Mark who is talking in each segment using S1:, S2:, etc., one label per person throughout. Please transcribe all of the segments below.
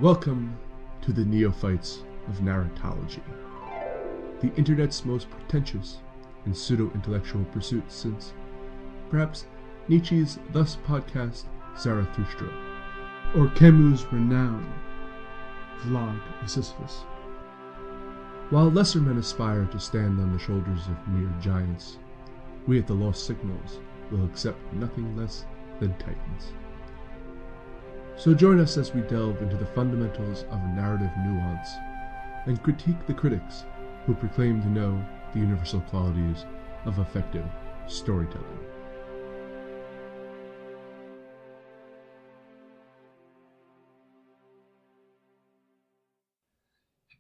S1: Welcome to the neophytes of Narratology, the internet's most pretentious and pseudo-intellectual pursuit since, perhaps, Nietzsche's thus podcast Zarathustra, or Camus' renowned Vlog of Sisyphus. While lesser men aspire to stand on the shoulders of mere giants, we at the Lost Signals will accept nothing less than titans. So join us as we delve into the fundamentals of narrative nuance and critique the critics who proclaim to know the universal qualities of effective storytelling.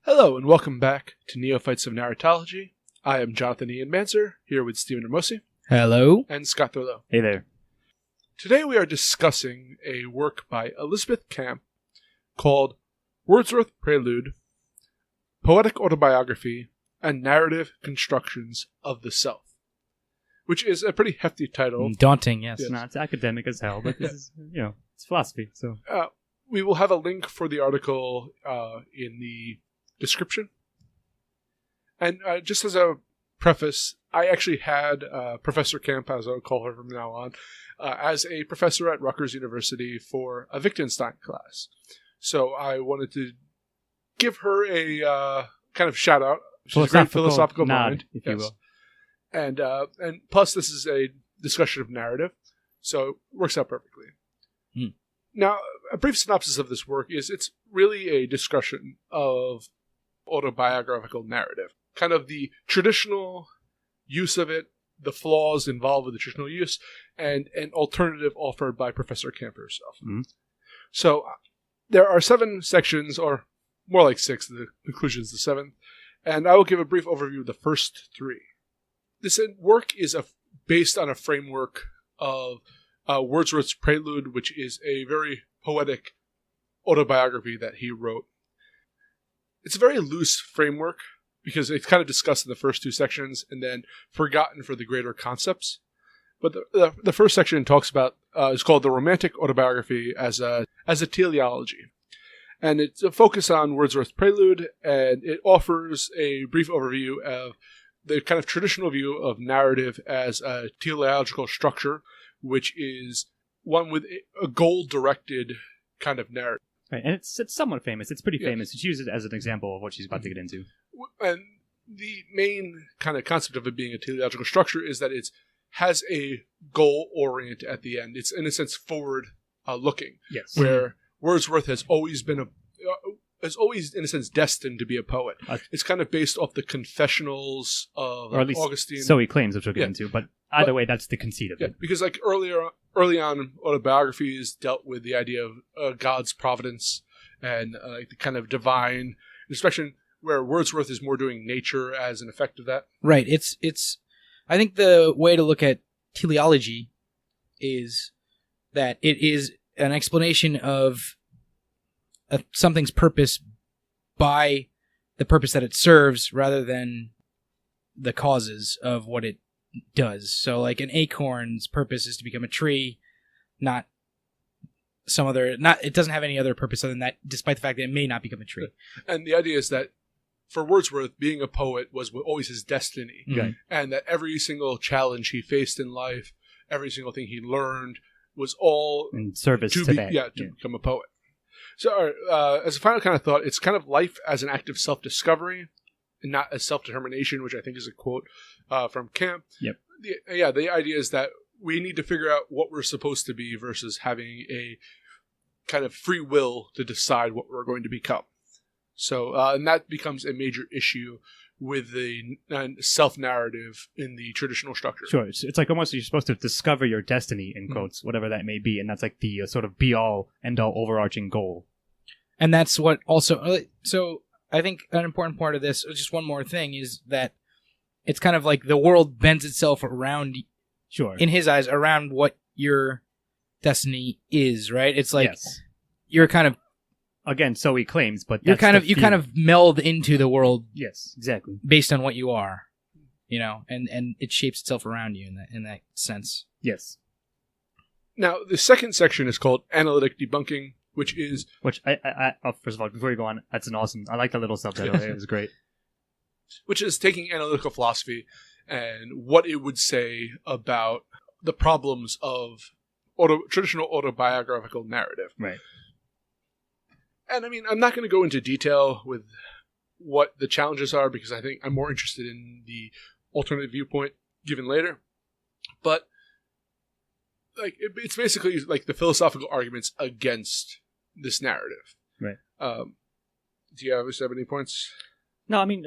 S2: Hello and welcome back to Neophytes of Narratology. I am Jonathan Ian Manser, here with Stephen Ramosi.
S3: Hello.
S2: And Scott Thurlow.
S4: Hey there.
S2: Today we are discussing a work by Elisabeth Camp called Wordsworth Prelude, Poetic Autobiography, and Narrative Constructions of the Self, which is a pretty hefty title.
S3: Daunting, yes.
S2: Yes.
S4: No, it's academic as hell, but this is, it's philosophy, so.
S2: We will have a link for the article in the description. And just as a preface, I actually had Professor Camp, as I'll call her from now on, as a professor at Rutgers University for a Wittgenstein class. So I wanted to give her a kind of shout out. She's a great philosophical mind,
S4: if you will.
S2: And plus this is a discussion of narrative, so it works out perfectly. Now, a brief synopsis of this work is it's really a discussion of autobiographical narrative, kind of the traditional use of it, the flaws involved with the traditional use, and an alternative offered by Professor Camp herself. So there are 7 sections, or more like 6, the conclusion is the 7th, and I will give a brief overview of the first 3. This work is based on a framework of Wordsworth's Prelude, which is a very poetic autobiography that he wrote. It's a very loose framework, because it's kind of discussed in the first 2 sections and then forgotten for the greater concepts. But the first section talks about, is called The Romantic Autobiography as a teleology. And it's a focus on Wordsworth's Prelude, and it offers a brief overview of the kind of traditional view of narrative as a teleological structure, which is one with a goal-directed kind of narrative.
S4: Right, and it's somewhat famous. It's pretty famous. She uses it as an example of what she's about to get into.
S2: And the main kind of concept of it being a teleological structure is that it has a goal orient at the end. It's, in a sense, forward looking.
S4: Yes.
S2: Where Wordsworth has always been in a sense, destined to be a poet. It's kind of based off the confessionals of
S4: or at least
S2: Augustine.
S4: So he claims, which we'll get into. But either way, that's the conceit of it.
S2: Because like early on, autobiographies dealt with the idea of God's providence and the kind of divine, especially where Wordsworth is more doing nature as an effect of that.
S3: Right. It's. I think the way to look at teleology is that it is an explanation of something's purpose by the purpose that it serves, rather than the causes of what it does. So, like an acorn's purpose is to become a tree, not some other. It doesn't have any other purpose other than that, despite the fact that it may not become a tree.
S2: And the idea is that for Wordsworth, being a poet was always his destiny.
S4: Right.
S2: And that every single challenge he faced in life, every single thing he learned, was all
S4: in service to that.
S2: To become a poet. So as a final kind of thought, it's kind of life as an act of self-discovery and not as self-determination, which I think is a quote from Camp.
S4: Yep.
S2: The idea is that we need to figure out what we're supposed to be versus having a kind of free will to decide what we're going to become. So, and that becomes a major issue with the self-narrative in the traditional structure.
S4: Sure. It's like almost you're supposed to discover your destiny, in quotes, whatever that may be, and that's like the sort of be-all, end-all overarching goal.
S3: And that's what also... So, I think an important part of this, just one more thing, is that it's kind of like the world bends itself around, in his eyes, around what your destiny is, right? It's like you're kind of...
S4: Again, so he claims, but
S3: you kind of meld into the world.
S4: Yes, exactly.
S3: Based on what you are, and it shapes itself around you in that sense.
S4: Yes.
S2: Now, the second section is called Analytical Debunking, which is...
S4: Which, first of all, before you go on, that's an awesome... I like that little subtitle. It was great.
S2: Which is taking analytical philosophy and what it would say about the problems of traditional autobiographical narrative.
S4: Right.
S2: And I mean, I'm not going to go into detail with what the challenges are because I think I'm more interested in the alternate viewpoint given later. But like it's basically like the philosophical arguments against this narrative.
S4: Right.
S2: Do you have any points?
S4: No, I mean,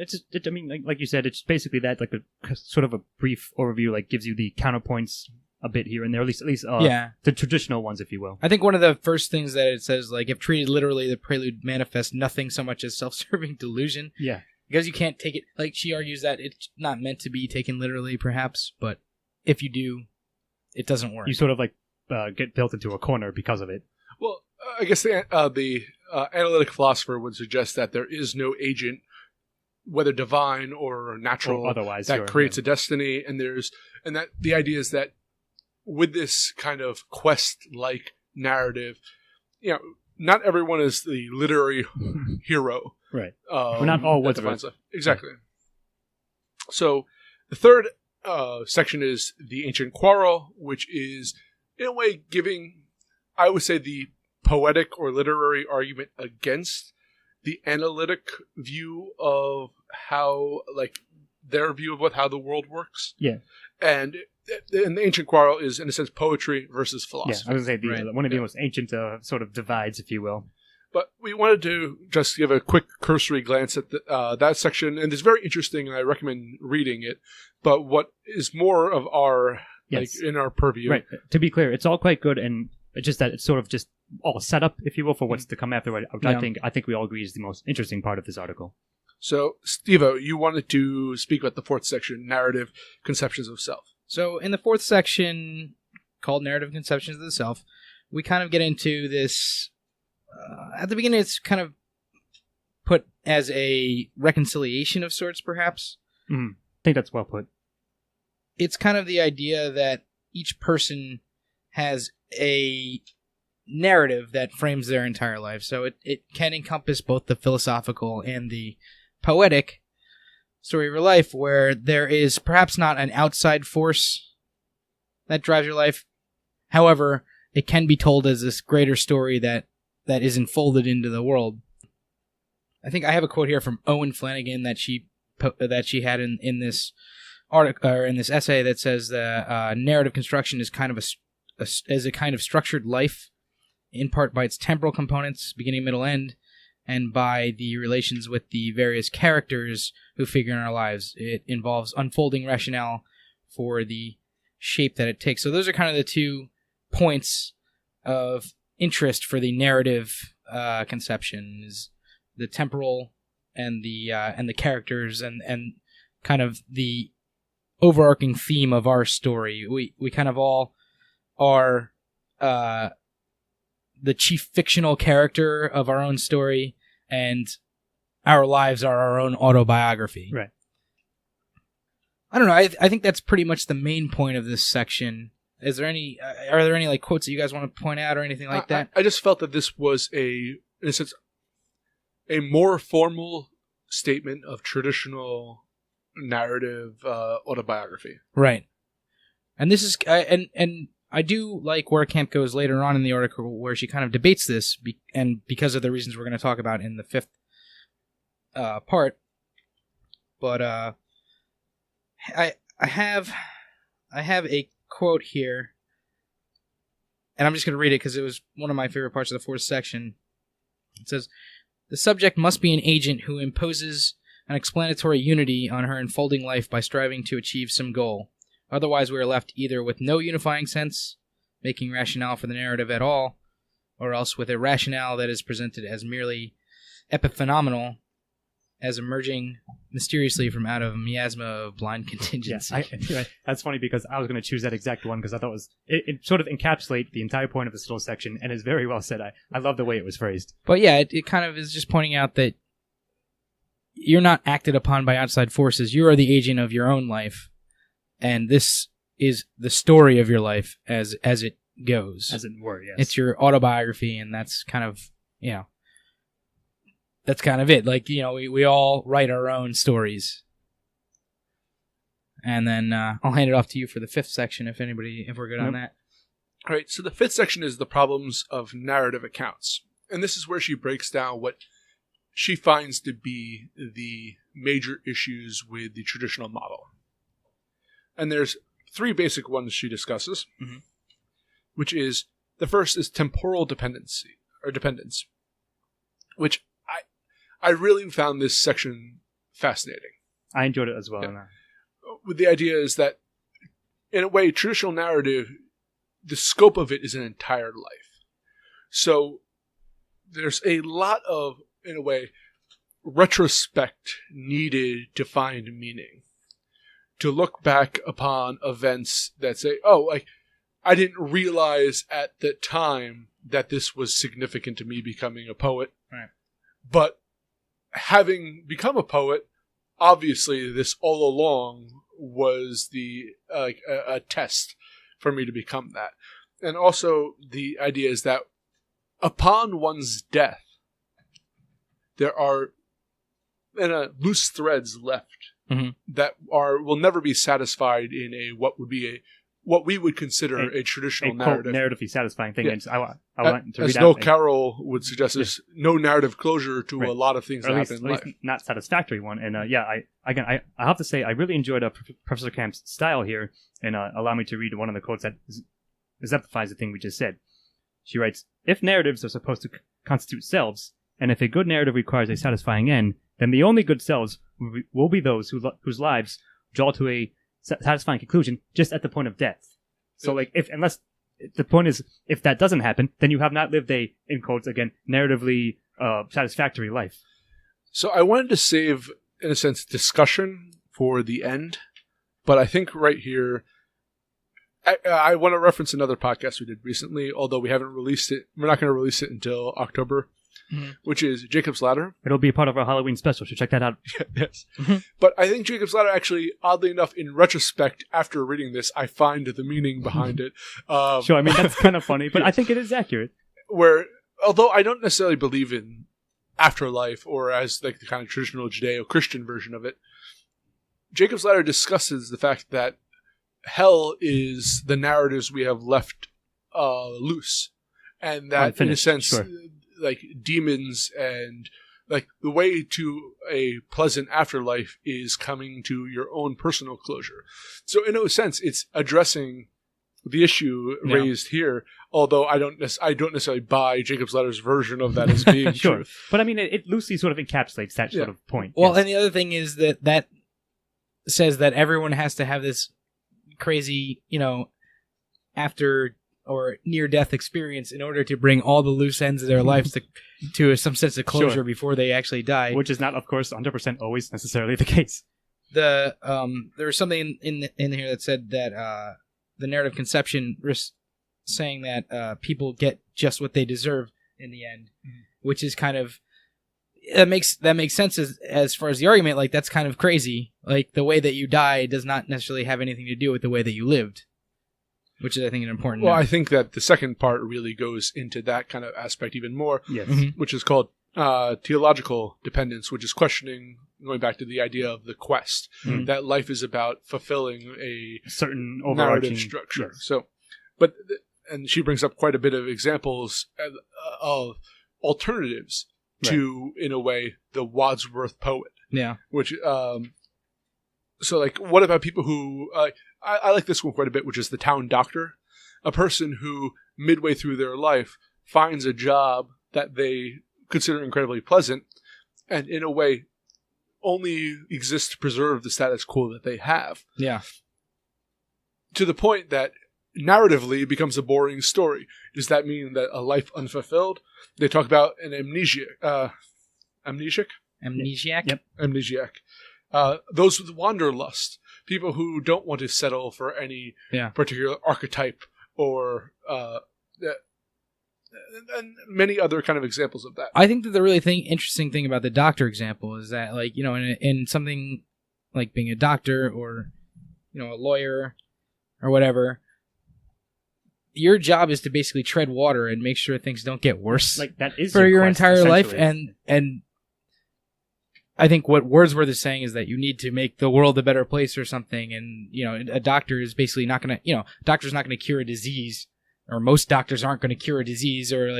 S4: like you said, it's basically that, like a sort of a brief overview, like gives you the counterpoints a bit here and there, at least the traditional ones, if you will.
S3: I think one of the first things that it says, like, if treated literally, the prelude manifests nothing so much as self-serving delusion.
S4: Yeah.
S3: Because you can't take it, like, she argues that it's not meant to be taken literally, perhaps, but if you do, it doesn't work.
S4: You sort of, like, get built into a corner because of it.
S2: Well, I guess the analytic philosopher would suggest that there is no agent, whether divine or natural,
S4: or otherwise,
S2: that creates a destiny, and that the idea is that with this kind of quest-like narrative, you know, not everyone is the literary hero.
S4: Right. We're not all Wordsworth.
S2: Exactly. So the third section is the ancient quarrel, which is, in a way, giving, I would say, the poetic or literary argument against the analytic view of how, like, their view of how the world works.
S4: Yeah.
S2: And the ancient quarrel is, in a sense, poetry versus philosophy.
S4: Yeah, I was going to say one of the most ancient sort of divides, if you will.
S2: But we wanted to just give a quick cursory glance at that section, and it's very interesting, and I recommend reading it. But what is more of our, like, in our purview.
S4: Right. To be clear, it's all quite good, and it's just that it's sort of just all set up, if you will, for what's to come after, which I think we all agree is the most interesting part of this article.
S2: So, Steve-O, you wanted to speak about the fourth section, Narrative Conceptions of Self.
S3: So, in the fourth section, called Narrative Conceptions of the Self, we kind of get into this... at the beginning, it's kind of put as a reconciliation of sorts, perhaps.
S4: I think that's well put.
S3: It's kind of the idea that each person has a narrative that frames their entire life. So it can encompass both the philosophical and the poetic story of your life, where there is perhaps not an outside force that drives your life. However, it can be told as this greater story that is enfolded into the world. I think I have a quote here from Owen Flanagan that she had in this article, or in this essay, that says that narrative construction is kind of a kind of structured life, in part by its temporal components, beginning, middle, end, and by the relations with the various characters who figure in our lives. It involves unfolding rationale for the shape that it takes. So those are kind of the 2 points of interest for the narrative conception, is the temporal and the characters and kind of the overarching theme of our story. We kind of all are the chief fictional character of our own story, and our lives are our own autobiography.
S4: Right.
S3: I don't know. I think that's pretty much the main point of this section. Are there any like quotes that you guys want to point out or anything like that?
S2: I just felt that this was in a sense, a more formal statement of traditional narrative autobiography.
S3: Right. And this is and I do like where Camp goes later on in the article, where she kind of debates this, and because of the reasons we're going to talk about in the fifth part. But I have a quote here, and I'm just going to read it because it was one of my favorite parts of the fourth section. It says, "The subject must be an agent who imposes an explanatory unity on her unfolding life by striving to achieve some goal. Otherwise, we are left either with no unifying sense, making rationale for the narrative at all, or else with a rationale that is presented as merely epiphenomenal, as emerging mysteriously from out of a miasma of blind contingency."
S4: Yeah, that's funny because I was going to choose that exact one because I thought it sort of encapsulates the entire point of this little section and is very well said. I love the way it was phrased.
S3: But yeah, it kind of is just pointing out that you're not acted upon by outside forces. You are the agent of your own life. And this is the story of your life as it goes.
S4: As it were, yes.
S3: It's your autobiography, and that's kind of, that's kind of it. Like, we all write our own stories. And then I'll hand it off to you for the fifth section if we're good on that.
S2: All right, so the fifth section is the problems of narrative accounts. And this is where she breaks down what she finds to be the major issues with the traditional model. And there's three basic ones she discusses, which is, the first is temporal dependence, which I really found this section fascinating.
S4: I enjoyed it as well.
S2: Yeah. The idea is that, in a way, traditional narrative, the scope of it is an entire life. So there's a lot of, in a way, retrospect needed to find meaning. To look back upon events that say, I didn't realize at the time that this was significant to me becoming a poet.
S3: Right.
S2: But having become a poet, obviously this all along was a test for me to become that. And also the idea is that upon one's death, there are loose threads left that will never be satisfied in what we would consider a traditional narrative.
S4: Narratively satisfying thing. Yeah. And I want to read
S2: as Noel Carroll would suggest, is no narrative closure to a lot of things that happen in life. At least
S4: not satisfactory one. And I have to say, I really enjoyed Professor Camp's style here, and allow me to read one of the quotes that exemplifies the thing we just said. She writes, "If narratives are supposed to constitute selves, and if a good narrative requires a satisfying end, then the only good selves will be those whose lives draw to a satisfying conclusion just at the point of death." So, unless the point is, if that doesn't happen, then you have not lived a, in quotes again, narratively satisfactory life.
S2: So I wanted to save, in a sense, discussion for the end, but I think right here, I want to reference another podcast we did recently, although we haven't released it. We're not going to release it until October. Which is Jacob's Ladder.
S4: It'll be part of our Halloween special, so check that out.
S2: Yes. But I think Jacob's Ladder actually, oddly enough, in retrospect, after reading this, I find the meaning behind it.
S4: Sure, I mean, that's kind of funny, but I think it is accurate.
S2: Where, although I don't necessarily believe in afterlife, or as the kind of traditional Judeo-Christian version of it, Jacob's Ladder discusses the fact that hell is the narratives we have left loose. And that, in a sense... Sure. Like demons and the way to a pleasant afterlife is coming to your own personal closure. So in a sense, it's addressing the issue raised here. Although I don't necessarily buy Jacob's Ladder's version of that as being
S4: sure.
S2: true.
S4: But I mean, it loosely sort of encapsulates that sort of point.
S3: Well, and the other thing is that says that everyone has to have this crazy, after or near-death experience in order to bring all the loose ends of their lives to some sense of closure before they actually die.
S4: Which is not, of course, 100% always necessarily the case.
S3: There was something in here that said that the narrative conception risks saying that people get just what they deserve in the end, which is kind of... That makes sense as far as the argument. Like, that's kind of crazy. Like, the way that you die does not necessarily have anything to do with the way that you lived. Which is, I think, an important note.
S2: I think that the second part really goes into that kind of aspect even more, which is called Teleological Dependence, which is questioning, going back to the idea of the quest, that life is about fulfilling a
S4: certain
S2: narrative structure.
S4: Yes.
S2: So, and she brings up quite a bit of examples of alternatives to, in a way, the Wordsworth poet.
S3: Yeah.
S2: Which, what about people who... I like this one quite a bit, which is the town doctor. A person who, midway through their life, finds a job that they consider incredibly pleasant, and in a way, only exists to preserve the status quo that they have.
S3: Yeah.
S2: To the point that, narratively, it becomes a boring story. Does that mean that a life unfulfilled? They talk about an amnesiac?
S3: Amnesiac?
S2: Yep. Amnesiac. Those with wanderlust. People who don't want to settle for any particular archetype or and many other kind of examples of that.
S3: I think that the really interesting thing about the doctor example is that, in something like being a doctor or, a lawyer or whatever, your job is to basically tread water and make sure things don't get worse
S4: Like that is
S3: for your
S4: quest,
S3: entire life.
S4: essentially.
S3: And I think what Wordsworth is saying is that you need to make the world a better place or something. And, a doctor is basically not going to, doctor's not going to cure a disease, or most doctors aren't going to cure a disease, or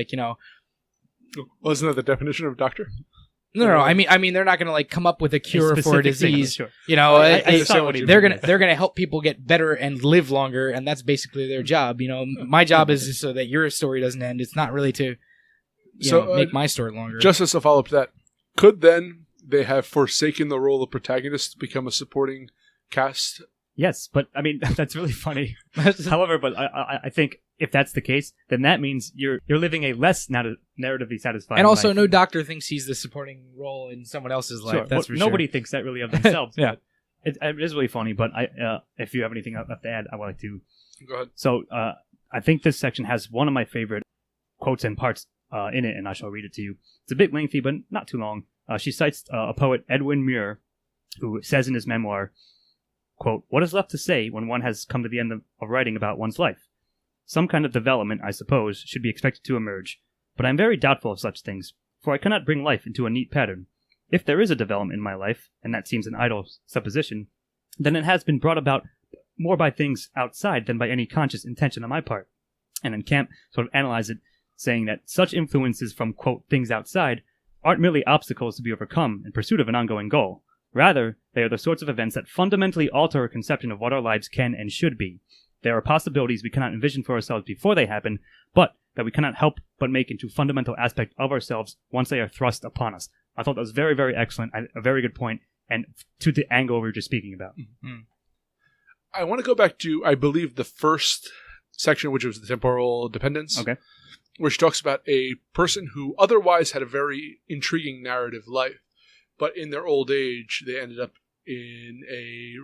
S2: Wasn't that the definition of doctor?
S3: No. I mean, they're not going to come up with a cure for a disease.
S4: Sure.
S3: I
S2: understand what you
S3: they're
S2: mean.
S3: gonna help people get better and live longer, and that's basically their job. My job is just so that your story doesn't end. It's not really to make my story longer.
S2: Just as a follow up to that, could then they have forsaken the role of protagonist to become a supporting cast?
S4: Yes, but I mean that's really funny. However, but I think if that's the case, then that means you're living a less narratively satisfying
S3: and also,
S4: life.
S3: no doctor thinks he's the supporting role in someone else's life.
S4: Sure.
S3: That's for
S4: Nobody
S3: sure.
S4: thinks that really of themselves.
S3: Yeah.
S4: It is really funny. But if you have anything left to add, I would like to.
S2: Go ahead.
S4: So I think this section has one of my favorite quotes and parts in it, and I shall read it to you. It's a bit lengthy, but not too long. She cites a poet, Edwin Muir, who says in his memoir, quote, "What is left to say when one has come to the end of writing about one's life? Some kind of development, I suppose, should be expected to emerge, but I am very doubtful of such things, for I cannot bring life into a neat pattern. If there is a development in my life, and that seems an idle supposition, then it has been brought about more by things outside than by any conscious intention on my part." And then Camp sort of analyzed it, saying that such influences from, quote, things outside aren't merely obstacles to be overcome in pursuit of an ongoing goal. Rather, they are the sorts of events that fundamentally alter our conception of what our lives can and should be. There are possibilities we cannot envision for ourselves before they happen, but that we cannot help but make into fundamental aspect of ourselves once they are thrust upon us. I thought that was very, very excellent, a very good point, and to the angle we were just speaking about.
S3: Mm-hmm.
S2: I want to go back to, I believe, the first section, which was the temporal dependence.
S4: Okay.
S2: Where she talks about a person who otherwise had a very intriguing narrative life, but in their old age, they ended up in a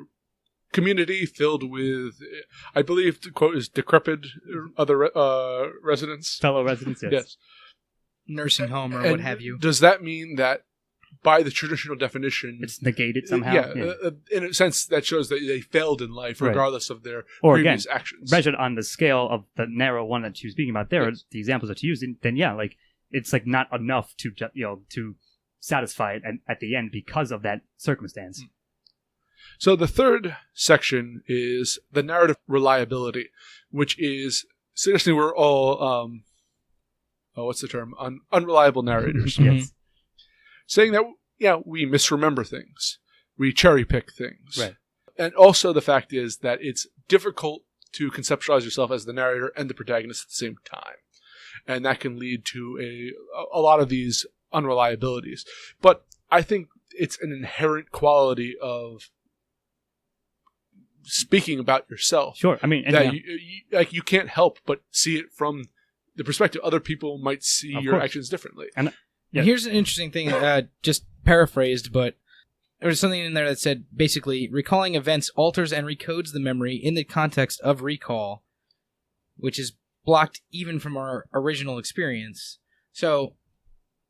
S2: community filled with, I believe the quote is decrepit other residents.
S4: Fellow residents,
S2: Yes.
S3: Nursing home or
S2: And
S3: what have you.
S2: Does that mean that by the traditional definition,
S4: It's negated somehow.
S2: Yeah, in a sense, that shows that they failed in life,
S4: Right.
S2: regardless of their
S4: Or
S2: previous
S4: again,
S2: actions.
S4: measured on the scale of the narrow one that she was speaking about there,
S2: Yes.
S4: the examples that she used, then yeah, it's not enough to to satisfy it at the end because of that circumstance.
S2: So the third section is the narrative reliability, which is suggesting we're all, what's the term? Unreliable narrators.
S3: Mhm.
S4: Yes,
S2: Saying that, we misremember things. We cherry pick things.
S4: right.
S2: And also the fact is that it's difficult to conceptualize yourself as the narrator and the protagonist at the same time. And that can lead to a lot of these unreliabilities. But I think it's an inherent quality of speaking about yourself.
S4: Sure. I mean, and
S2: That you can't help but see it from the perspective other people might see
S4: Of
S2: your
S4: course.
S2: actions differently.
S4: And
S3: And here's an interesting thing, just paraphrased, but there was something in there that said, basically, recalling events alters and recodes the memory in the context of recall, which is blocked even from our original experience. So,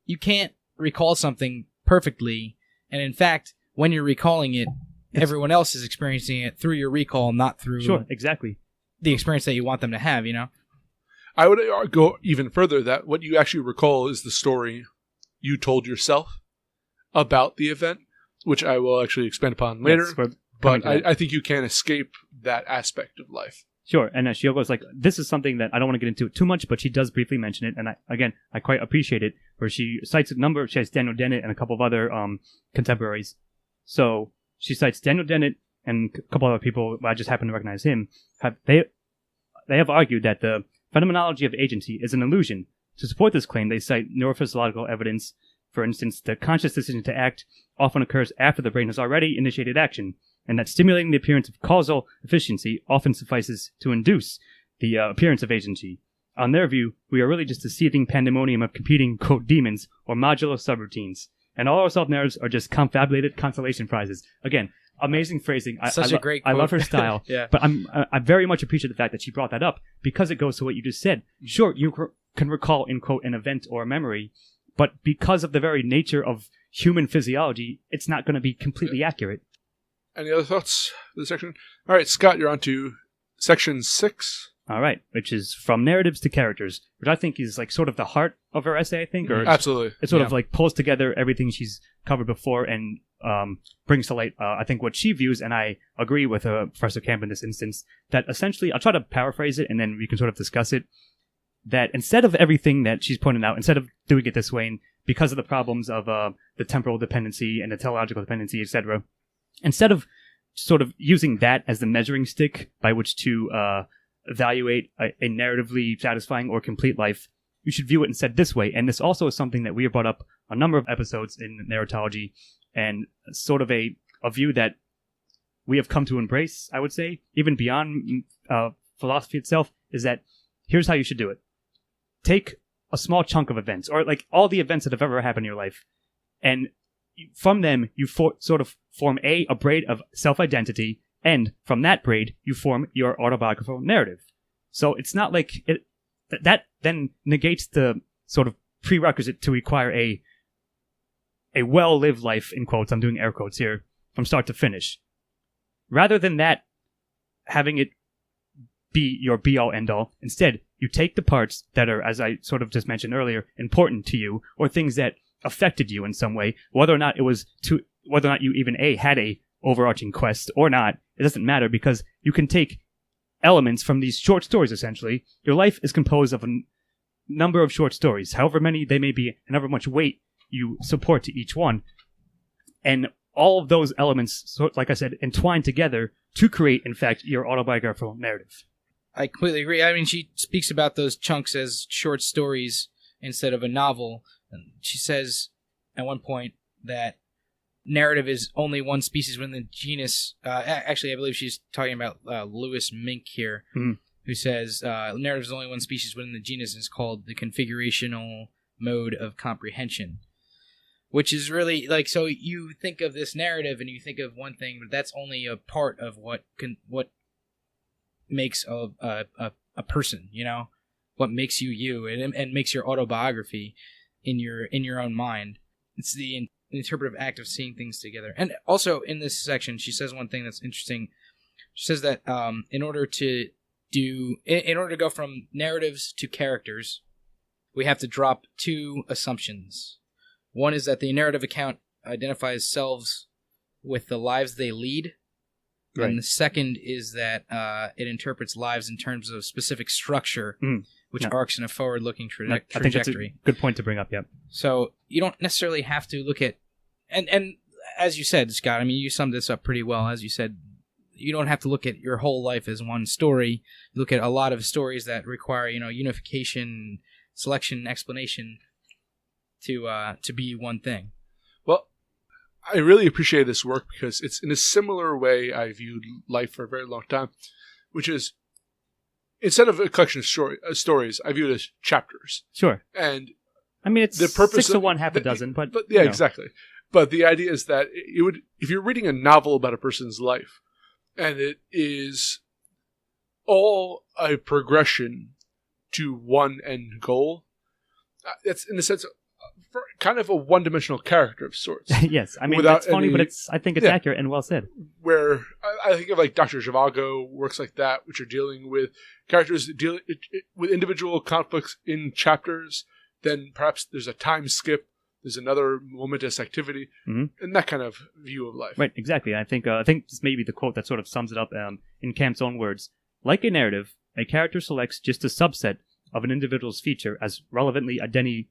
S3: you can't recall something perfectly, and in fact, when you're recalling it, everyone else is experiencing it through your recall, not through
S4: sure, exactly.
S3: the experience that you want them to have,
S2: I would go even further that what you actually recall is the story you told yourself about the event, which I will actually expand upon later.
S4: Yes, we're
S2: But
S4: coming to that.
S2: I think you can't escape that aspect of life.
S4: Sure, and she goes this is something that I don't want to get into it too much, but she does briefly mention it, and I quite appreciate it, where she cites a number. She has Daniel Dennett and a couple of other contemporaries. So she cites Daniel Dennett and a couple other people. I just happen to recognize him. They have argued that the phenomenology of agency is an illusion. To support this claim, they cite neurophysiological evidence. For instance, the conscious decision to act often occurs after the brain has already initiated action, and that stimulating the appearance of causal efficiency often suffices to induce the appearance of agency. On their view, we are really just a seething pandemonium of competing, quote, demons, or modular subroutines, and all our self-narratives are just confabulated consolation prizes. Again, amazing phrasing.
S3: Such a great
S4: I
S3: quote.
S4: love her style.
S3: Yeah.
S4: But I very much appreciate the fact that she brought that up, because it goes to what you just said. Sure, you can recall, in quote, an event or a memory, but because of the very nature of human physiology, it's not going to be completely accurate.
S2: Any other thoughts for this section? All right, Scott, you're on to section 6.
S4: All right, which is From Narratives to Characters, which I think is like sort of the heart of her essay, I think. Or
S2: Absolutely.
S4: It sort of like pulls together everything she's covered before and brings to light, I think, what she views, and I agree with Professor Camp in this instance, that essentially, I'll try to paraphrase it and then we can sort of discuss it, that instead of everything that she's pointing out, instead of doing it this way, and because of the problems of the temporal dependency and the teleological dependency, etc., instead of sort of using that as the measuring stick by which to evaluate a narratively satisfying or complete life, you should view it instead this way. And this also is something that we have brought up a number of episodes in Narratology, and sort of a view that we have come to embrace, I would say, even beyond philosophy itself, is that here's how you should do it. Take a small chunk of events, or like all the events that have ever happened in your life, and from them you sort of form a braid of self-identity, and from that braid you form your autobiographical narrative. So it's not like that then negates the sort of prerequisite to require a well-lived life, in quotes, I'm doing air quotes here, from start to finish. Rather than that having it be your be-all, end-all, instead, you take the parts that are, as I sort of just mentioned earlier, important to you, or things that affected you in some way, whether or not you even had a overarching quest or not, it doesn't matter, because you can take elements from these short stories, essentially. Your life is composed of a number of short stories, however many they may be, and however much weight you support to each one. And all of those elements, like I said, entwine together to create, in fact, your autobiographical narrative.
S3: I completely agree. I mean, she speaks about those chunks as short stories instead of a novel. And she says at one point that narrative is only one species within the genus. Actually, I believe she's talking about Lewis Mink here, who says narrative is only one species within the genus, and it's called the configurational mode of comprehension. Which is really, like, so you think of this narrative and you think of one thing, but that's only a part of what makes a person, you know? What makes you, and makes your autobiography in your own mind. It's the interpretive act of seeing things together. And also, in this section, she says one thing that's interesting. She says that in order to go from narratives to characters, we have to drop two assumptions. One is that the narrative account identifies selves with the lives they lead. Right. And the second is that it interprets lives in terms of specific structure, which arcs in a forward-looking trajectory.
S4: I think that's a good point to bring up, yep.
S3: So you don't necessarily have to look at... And as you said, Scott, I mean, you summed this up pretty well. As you said, you don't have to look at your whole life as one story. You look at a lot of stories that require, unification, selection, explanation to be one thing.
S2: Well, I really appreciate this work because it's in a similar way I viewed life for a very long time, which is instead of a collection of stories, I view it as chapters.
S4: Sure.
S2: And
S4: I mean, it's
S2: the purpose
S4: 6 to 1, half a dozen, but
S2: yeah, exactly. But the idea is that if you're reading a novel about a person's life, and it is all a progression to one end goal, it's in a sense kind of a one-dimensional character of sorts.
S4: Yes, I mean, that's funny, but I think it's accurate and well said.
S2: Where I think of like Dr. Zhivago, works like that, which are dealing with characters dealing with individual conflicts in chapters. Then perhaps there's a time skip, there's another momentous activity, and that kind of view of life.
S4: Right, exactly. I think this may be the quote that sort of sums it up in Camp's own words. Like a narrative, a character selects just a subset of an individual's feature as relevantly identity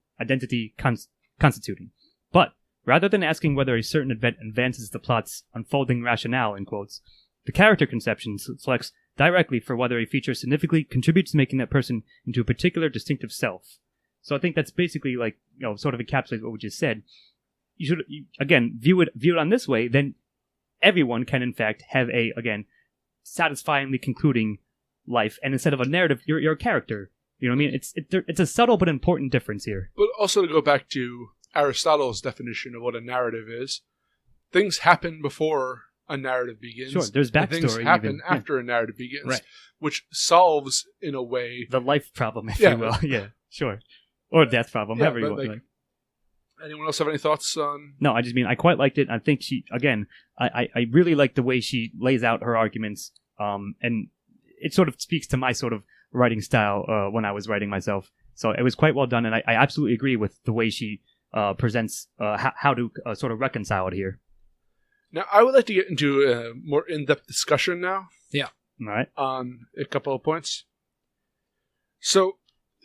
S4: constituting. But rather than asking whether a certain event advances the plot's unfolding rationale, in quotes, the character conception selects directly for whether a feature significantly contributes to making that person into a particular distinctive self. So I think that's basically like, sort of encapsulates what we just said. You should, again, view it on this way, then everyone can in fact have a, again, satisfyingly concluding life. And instead of a narrative, you're a character. You know what I mean? It's a subtle but important difference here.
S2: But also to go back to Aristotle's definition of what a narrative is, things happen before a narrative begins.
S4: Sure, there's backstory.
S2: Things happen after a narrative begins, which solves, in a way...
S4: the life problem, if you will. Yeah, sure. Or death problem, however you want.
S2: Anyone else have any thoughts on...
S4: No, I just mean, I quite liked it. I think she, again, I really like the way she lays out her arguments, and it sort of speaks to my sort of writing style when I was writing myself. So it was quite well done, and I absolutely agree with the way she presents how to sort of reconcile it here.
S2: Now, I would like to get into a more in-depth discussion now.
S3: Yeah.
S4: All right.
S2: On a couple of points. So,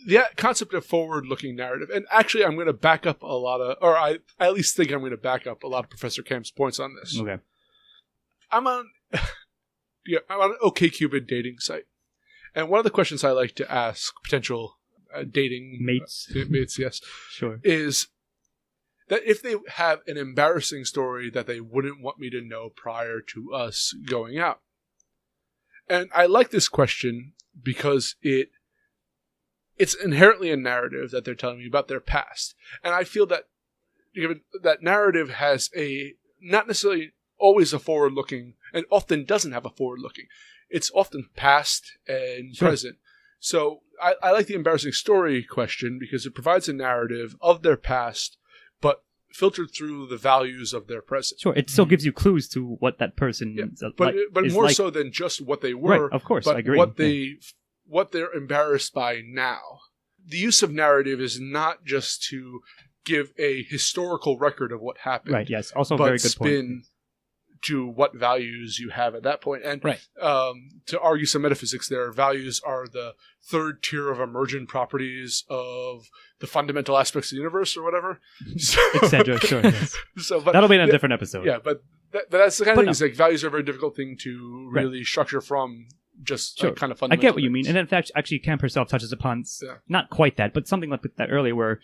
S2: the concept of forward-looking narrative, and actually I'm going to back up I at least think I'm going to back up a lot of Professor Camp's points on this.
S4: Okay.
S2: I'm on an OkCupid dating site. And one of the questions I like to ask potential dating
S4: mates,
S2: yes,
S4: sure,
S2: is that if they have an embarrassing story that they wouldn't want me to know prior to us going out. And I like this question because it's inherently a narrative that they're telling me about their past. And I feel that that narrative has not necessarily always a forward-looking, and often doesn't have a forward-looking. It's often past and present. So I like the embarrassing story question because it provides a narrative of their past, but filtered through the values of their present.
S4: Sure, it still gives you clues to what that person is
S2: but more
S4: like.
S2: so than just what they were.
S4: Right, of course,
S2: but
S4: I agree.
S2: What they're embarrassed by now. The use of narrative is not just to give a historical record of what happened.
S4: Right, yes. Also
S2: but
S4: very good
S2: spin
S4: point.
S2: To what values you have at that point. And
S3: right.
S2: To argue some metaphysics there, values are the third tier of emergent properties of the fundamental aspects of the universe or whatever.
S4: Etc. Sure, yes.
S2: But
S4: that'll be in a different episode.
S2: Yeah, but that's the kind of thing. It's like values are a very difficult thing to really structure from just like, kind of fundamental.
S4: I get what you mean. And in fact, actually, Camp herself touches upon not quite that, but something like that earlier where,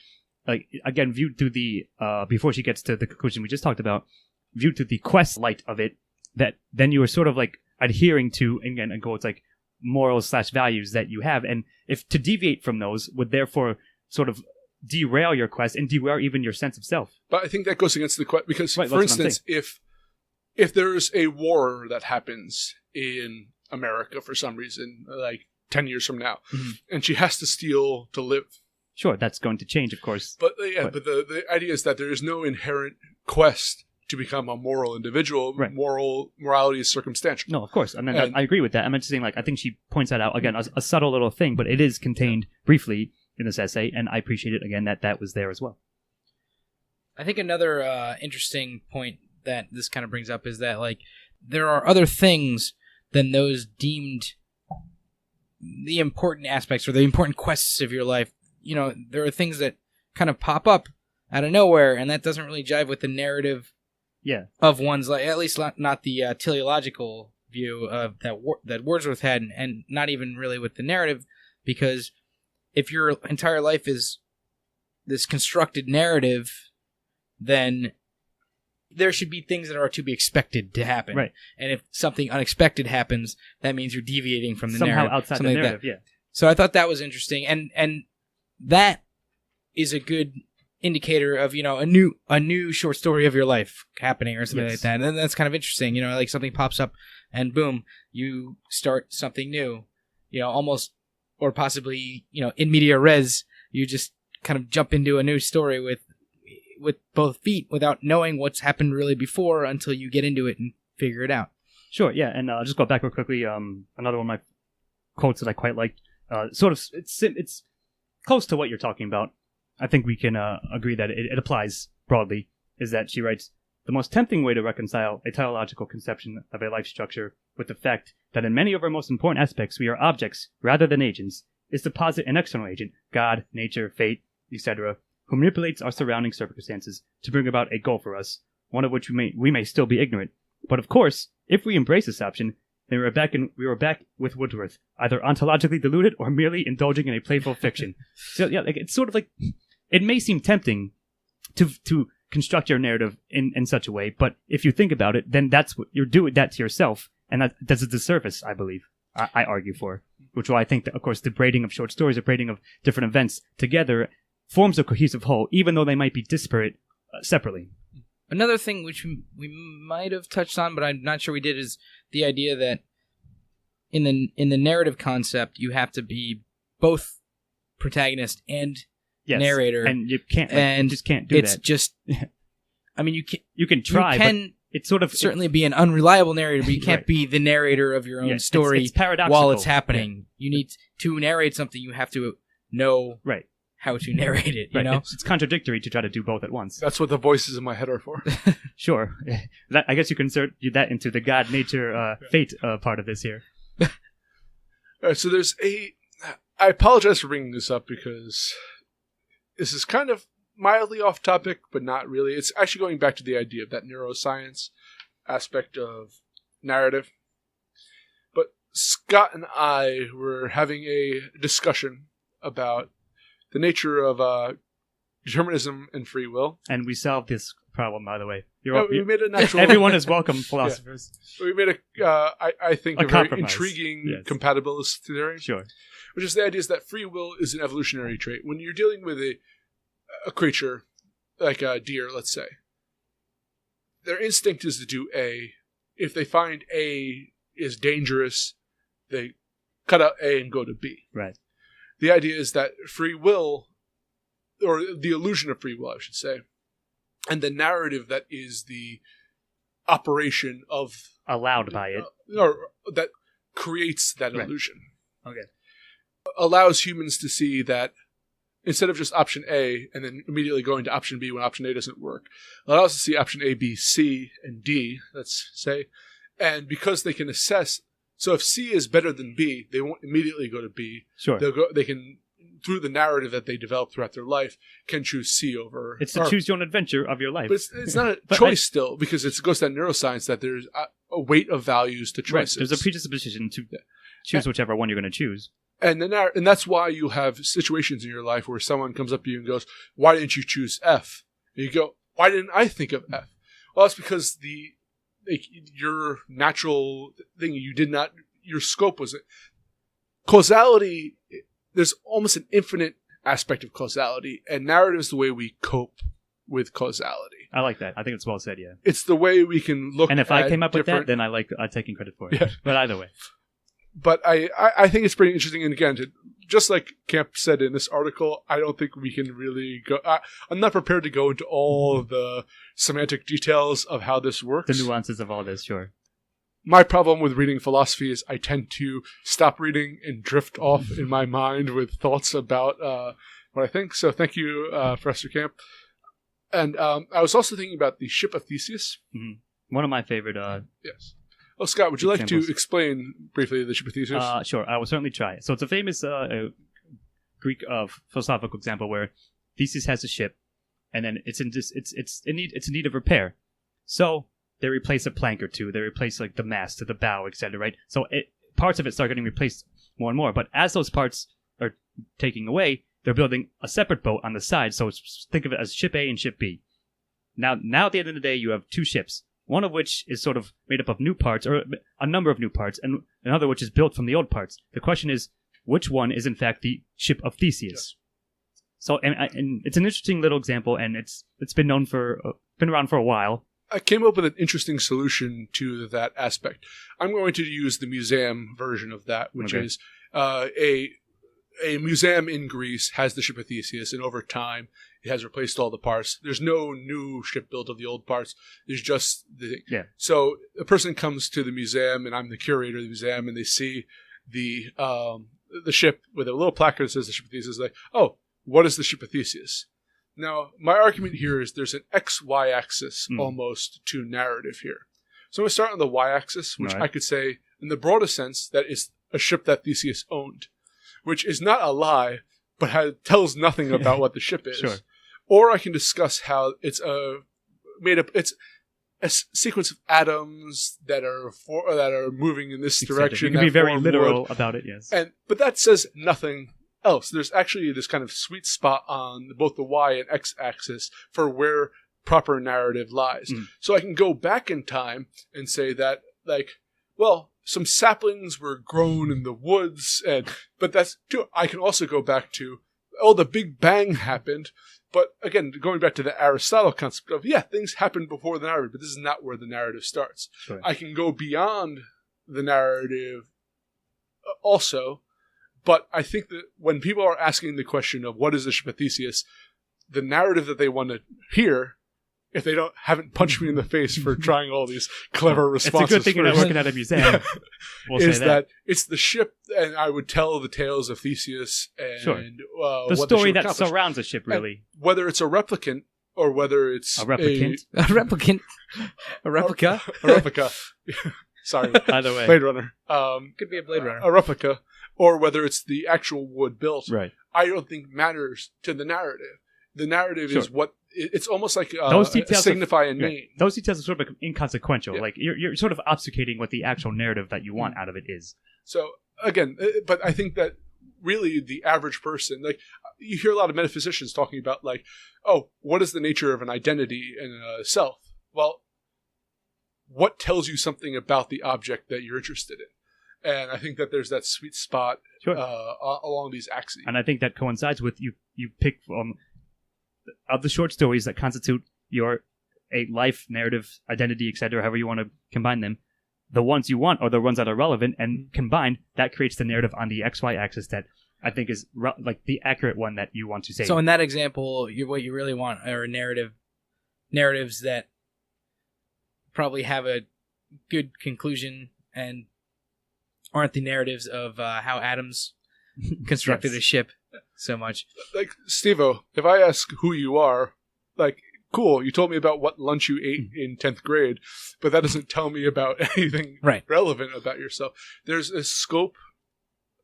S4: like, again, viewed through the, before she gets to the conclusion we just talked about, viewed through the quest light of it, that then you are sort of like adhering to, again, and it's like morals/values that you have. And if to deviate from those would therefore sort of derail your quest and derail even your sense of self.
S2: But I think that goes against the quest because, for instance, if there's a war that happens in America for some reason, like 10 years from now, and she has to steal to live.
S4: Sure, that's going to change, of course.
S2: But the idea is that there is no inherent quest to become a moral individual.
S4: Right.
S2: Morality is circumstantial.
S4: No, of course. I mean, I agree with that. I'm just saying, like, I think she points that out, again, a subtle little thing, but it is contained briefly in this essay, and I appreciate it, again, that was there as well.
S3: I think another interesting point that this kind of brings up is that, like, there are other things than those deemed the important aspects or the important quests of your life. You know, there are things that kind of pop up out of nowhere, and that doesn't really jive with the narrative of one's life, at least not the teleological view of that Wordsworth had, and not even really with the narrative, because if your entire life is this constructed narrative, then there should be things that are to be expected to happen.
S4: Right.
S3: And if something unexpected happens, that means you're deviating from the
S4: somehow
S3: narrative.
S4: Outside the narrative,
S3: like So I thought that was interesting, and that is a good indicator of, you know, a new short story of your life happening or something like that. And that's kind of interesting, you know, like something pops up and boom, you start something new, you know, almost, or possibly, you know, in media res, you just kind of jump into a new story with both feet without knowing what's happened really before until you get into it and figure it out.
S4: Sure, yeah, and I'll just go back real quickly. Another one of my quotes that I quite liked, sort of, it's close to what you're talking about. I think we can agree that it applies broadly, is that she writes, "The most tempting way to reconcile a teleological conception of a life structure with the fact that in many of our most important aspects we are objects rather than agents is to posit an external agent, God, nature, fate, etc., who manipulates our surrounding circumstances to bring about a goal for us, one of which we may still be ignorant. But of course, if we embrace this option, then we were back with Wordsworth, either ontologically deluded or merely indulging in a playful fiction." So yeah, like, it's sort of like, it may seem tempting to construct your narrative in such a way, but if you think about it, then that's what you're doing, that to yourself, and that's a disservice, I believe. I argue for, which why I think that, of course, the braiding of short stories, the braiding of different events together forms a cohesive whole, even though they might be disparate separately.
S3: Another thing which we might have touched on, but I'm not sure we did, is the idea that in the narrative concept, you have to be both protagonist and narrator,
S4: and you can't, you just can't do
S3: it's
S4: that.
S3: Just, I mean, you can
S4: try. it's sort of
S3: certainly be an unreliable narrator, but you can't
S4: Right.
S3: be the narrator of your own story
S4: it's paradoxical.
S3: while it's happening. You need to narrate something. You have to know
S4: Right.
S3: how to narrate it. You
S4: Right.
S3: know,
S4: It's contradictory to try to do both at once.
S2: That's what the voices in my head are for.
S4: Sure. I guess you can insert that into the God, nature, fate part of this here.
S2: All right, so there's I apologize for bringing this up because this is kind of mildly off topic, but not really. It's actually going back to the idea of that neuroscience aspect of narrative. But Scott and I were having a discussion about the nature of determinism and free will.
S4: And we solved this problem, by the way.
S2: We made a natural.
S4: Everyone is welcome, philosophers.
S2: We made I think, a very
S4: compromise.
S2: intriguing compatibilist theory.
S4: Sure.
S2: Which is the idea is that free will is an evolutionary trait. When you're dealing with a creature, like a deer, let's say, their instinct is to do A. If they find A is dangerous, they cut out A and go to B.
S4: Right.
S2: The idea is that free will, or the illusion of free will, I should say, and the narrative that is the operation of...
S4: Allowed by it.
S2: Or that creates that
S4: Right.
S2: illusion.
S4: Okay.
S2: Allows humans to see that instead of just option A and then immediately going to option B when option A doesn't work, allows us to see option A, B, C, and D, let's say. And because they can assess, so if C is better than B, they won't immediately go to B.
S4: Sure.
S2: They can, through the narrative that they develop throughout their life, can choose C over...
S4: It's the choose your own adventure of your life.
S2: But it's not a
S4: But
S2: choice still, because it goes to that neuroscience that there's a weight of values to
S4: Right.
S2: choices.
S4: There's a predisposition to choose whichever one you're going to choose.
S2: And that's why you have situations in your life where someone comes up to you and goes, "Why didn't you choose F?" And you go, "Why didn't I think of F?" Well, that's because your natural thing, you did not, your scope was it. Causality, there's almost an infinite aspect of causality, and narrative is the way we cope with causality.
S4: I like that. I think it's well said, yeah.
S2: It's the way we can look at
S4: And if I came up with that,
S2: different-
S4: then I'm taking credit for it.
S2: Yeah.
S4: But either way.
S2: But I think it's pretty interesting. And again, just like Camp said in this article, I don't think we can really go... I'm not prepared to go into all the semantic details of how this works.
S4: The nuances of all this, sure.
S2: My problem with reading philosophy is I tend to stop reading and drift off in my mind with thoughts about what I think. So thank you, Professor Camp. And I was also thinking about the ship of Theseus.
S4: Mm-hmm. One of my favorite...
S2: Yes. Oh, Scott, would you like
S4: examples.
S2: to explain briefly the ship of Theseus?
S4: Sure, I will certainly try. So it's a famous Greek philosophical example where Theseus has a ship, and then it's in need of repair. So they replace a plank or two. They replace like the mast to the bow, etc. Right. So parts of it start getting replaced more and more. But as those parts are taking away, they're building a separate boat on the side. So think of it as ship A and ship B. Now at the end of the day, you have two ships. One of which is sort of made up of new parts, or a number of new parts, and another which is built from the old parts. The question is, which one is in fact the ship of Theseus? Yeah. So, and it's an interesting little example, and it's been around for a while.
S2: I came up with an interesting solution to that aspect. I'm going to use the museum version of that, which is a museum in Greece has the ship of Theseus, and over time it has replaced all the parts. There's no new ship built of the old parts. There's just the...
S4: Yeah.
S2: So a person comes to the museum, and I'm the curator of the museum, and they see the ship with a little placard that says the ship of Theseus. Like, oh, what is the ship of Theseus? Now, my argument here is there's an XY axis almost to narrative here. So I'm going to start on the Y axis, which I could say, in the broadest sense, that is a ship that Theseus owned, which is not a lie, but tells nothing about what the ship is.
S4: Sure.
S2: Or I can discuss how it's it's a sequence of atoms that are moving in this direction.
S4: You can be very
S2: form
S4: literal
S2: wood.
S4: about it, yes.
S2: But that says nothing else. There's actually this kind of sweet spot on both the Y and X axis for where proper narrative lies. So I can go back in time and say that, like, well, some saplings were grown in the woods, but that's true. I can also go back to, the Big Bang happened. But again, going back to the Aristotle concept of, things happened before the narrative, but this is not where the narrative starts.
S4: Sure.
S2: I can go beyond the narrative also, but I think that when people are asking the question of what is the ship of Theseus, the narrative that they want to hear if they haven't punched me in the face for trying all these clever responses.
S4: It's a good thing you're not working at a museum. We'll
S2: is
S4: say that.
S2: It's the ship, and I would tell the tales of Theseus and
S4: Sure.
S2: what
S4: The story
S2: ship
S4: that
S2: accomplished.
S4: surrounds a ship, really.
S2: And whether it's a replicant or whether it's
S4: A replicant?
S3: A replicant. A replica.
S2: a replica. Sorry,
S4: Either way.
S2: Blade Runner.
S3: Could be a Blade Runner.
S2: A replica, or whether it's the actual wood built.
S4: Right.
S2: I don't think matters to the narrative. The narrative
S4: Sure.
S2: is what it's almost like
S4: Those details
S2: signify a
S4: Yeah.
S2: name.
S4: Those details are sort of inconsequential.
S2: Yeah.
S4: Like you're sort of obfuscating what the actual narrative that you want out of it is.
S2: So again, but I think that really the average person, like you hear a lot of metaphysicians talking about, like, oh, what is the nature of an identity and a self? Well, what tells you something about the object that you're interested in? And I think that there's that sweet spot
S4: Sure.
S2: along these axes.
S4: And I think that coincides with you pick of the short stories that constitute your a life, narrative, identity, etc., however you want to combine them. The ones you want are the ones that are relevant, and combined, that creates the narrative on the XY axis that I think is like the accurate one that you want to say.
S3: So in that example, what you really want are narratives that probably have a good conclusion and aren't the narratives of how Adams constructed
S4: Yes.
S3: a ship so much.
S2: Like, Steve-O, if I ask who you are, like, cool, you told me about what lunch you ate in 10th grade, but that doesn't tell me about anything
S3: Right.
S2: relevant about yourself. There's a scope,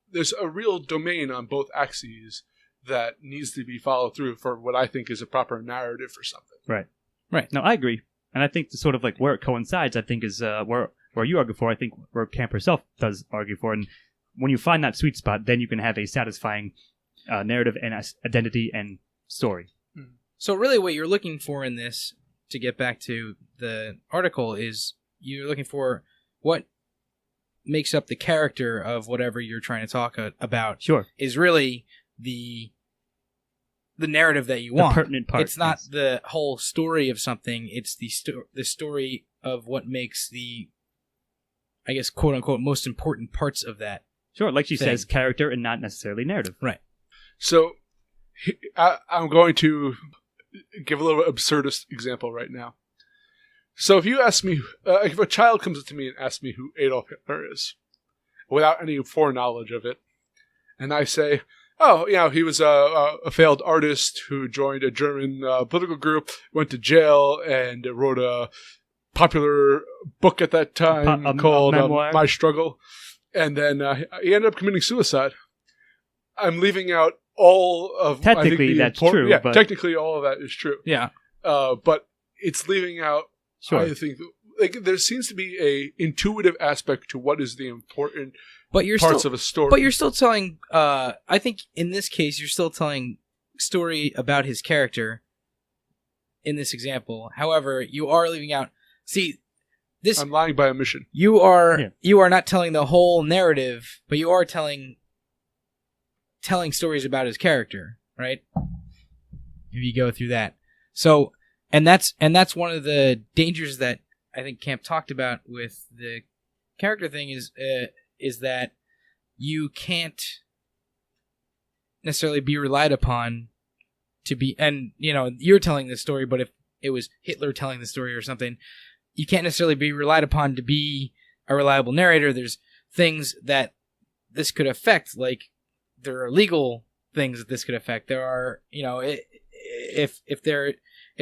S2: there's a real domain on both axes that needs to be followed through for what I think is a proper narrative for something.
S4: Right. No, I agree. And I think the sort of like where it coincides, I think, is where you argue for, I think where Camp herself does argue for. And when you find that sweet spot, then you can have a satisfying narrative and identity and story.
S3: So really what you're looking for in this, to get back to the article, is you're looking for what makes up the character of whatever you're trying to talk about.
S4: Sure.
S3: Is really the narrative that you
S4: The
S3: want.
S4: pertinent part.
S3: It's not
S4: yes.
S3: the whole story of something. It's the story of what makes the, I guess, quote unquote, most important parts of that.
S4: Sure, like she
S3: thing.
S4: says, character and not necessarily narrative.
S3: Right.
S2: So I'm going to give a little absurdist example right now. So if you ask me, if a child comes up to me and asks me who Adolf Hitler is, without any foreknowledge of it, and I say, oh, he was a failed artist who joined a German political group, went to jail, and wrote a popular book at that time called
S4: memoir.
S2: My Struggle, and then he ended up committing suicide. I'm leaving out all of
S4: Technically,
S2: I think,
S4: that's true,
S2: Yeah,
S4: but-
S2: technically, all of that is true.
S3: Yeah.
S2: But it's leaving out.
S4: Sure.
S2: I think there seems to be a intuitive aspect to what is the important
S3: But you're
S2: parts
S3: still,
S2: of a story.
S3: But you're still telling. I think in this case, you're still telling story about his character. In this example, however, you are leaving out. See, this
S2: I'm lying by omission.
S3: you are
S4: Yeah.
S3: you are not telling the whole narrative, but you are telling stories about his character, right? If you go through that, so and that's one of the dangers that I think Camp talked about with the character thing is that you can't necessarily be relied upon to be, and you're telling this story, but if it was Hitler telling the story or something, you can't necessarily be relied upon to be a reliable narrator. There's things that this could affect, like there are legal things that this could affect. There are, if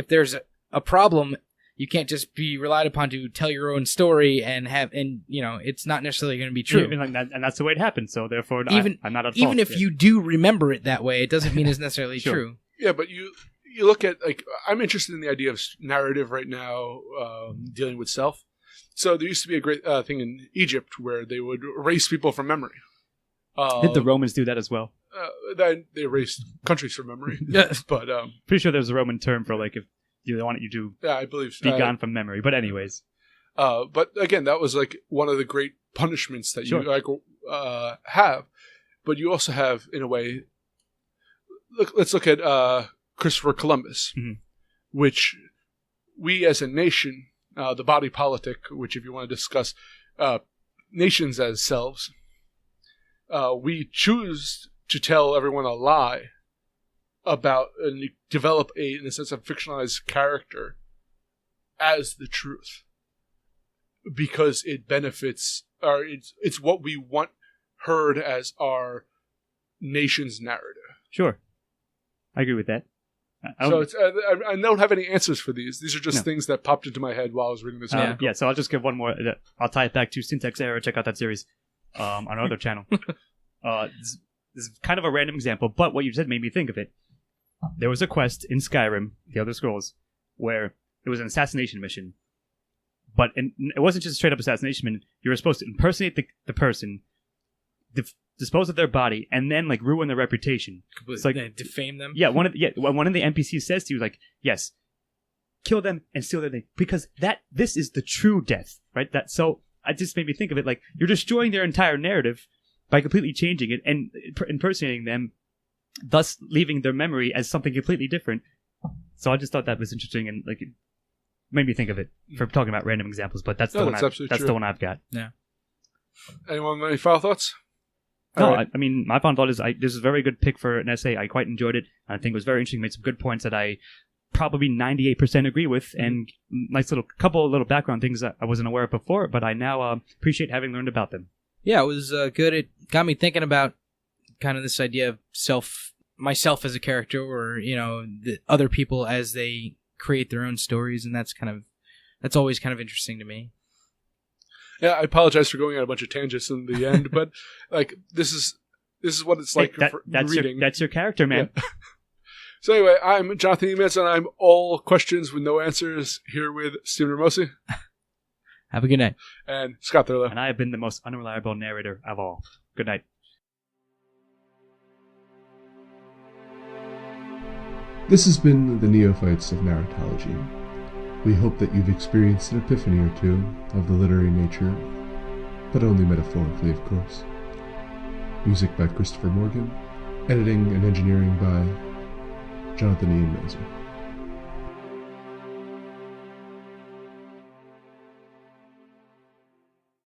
S3: there's a problem, you can't just be relied upon to tell your own story and it's not necessarily going to be true.
S4: And that's the way it happens. So therefore, I'm not at fault.
S3: Even if
S4: Yeah.
S3: you do remember it that way, it doesn't mean it's necessarily
S4: Sure.
S3: true.
S2: Yeah, but you look at, like, I'm interested in the idea of narrative right now, dealing with self. So there used to be a great thing in Egypt where they would erase people from memory.
S4: Did the Romans do that as well?
S2: Then they erased countries from memory.
S3: Yes.
S2: But
S4: Pretty sure there's a Roman term for like if you want you to
S2: yeah, I believe
S4: be gone from memory. But anyways,
S2: but again, that was like one of the great punishments that
S4: Sure.
S2: you have. But you also have, in a way, let's look at Christopher Columbus,
S4: Mhm.
S2: which we as a nation, the body politic, which if you want to discuss nations as selves, we choose to tell everyone a lie about and develop in a sense, a fictionalized character as the truth because it benefits, or it's what we want heard as our nation's narrative.
S4: Sure. I agree with that.
S2: So I don't have any answers for these. These are just things that popped into my head while I was reading this article.
S4: Yeah, so I'll just give one more. I'll tie it back to Syntax Error. Check out that series on our other channel. This is kind of a random example, but what you said made me think of it. There was a quest in Skyrim, The Elder Scrolls, where it was an assassination mission. But it wasn't just a straight-up assassination mission. You were supposed to impersonate the person, dispose of their body, and then like ruin their reputation.
S3: It's
S4: like
S3: defame them.
S4: Yeah, one of the NPCs says to you like, yes, kill them and steal their thing because this is the true death, right? So it just made me think of it like you're destroying their entire narrative by completely changing it and impersonating them, thus leaving their memory as something completely different. So I just thought that was interesting and like it made me think of it for talking about random examples. But that's the one I've got.
S3: Yeah.
S2: Anyone have any final thoughts?
S4: No,
S2: right.
S4: I mean, my final thought is this is a very good pick for an essay. I quite enjoyed it. I think it was very interesting. Made some good points that I probably 98% agree with, and nice couple of little background things that I wasn't aware of before, but I now appreciate having learned about them.
S3: Yeah, it was good. It got me thinking about kind of this idea of myself as a character, or the other people as they create their own stories, and that's always kind of interesting to me.
S2: Yeah, I apologize for going on a bunch of tangents in the end, but like this is what it's like for reading.
S4: That's your character, man.
S2: Yeah. So anyway, I'm Jonathan Emets, and I'm all questions with no answers here with Stephen Ramosi.
S3: Have a good night.
S2: And Scott Thurlow.
S4: And I have been the most unreliable narrator of all. Good night.
S1: This has been the Neophytes of Narratology. We hope that you've experienced an epiphany or two of the literary nature, but only metaphorically, of course. Music by Christopher Morgan, editing and engineering by Jonathan Ian Mazer.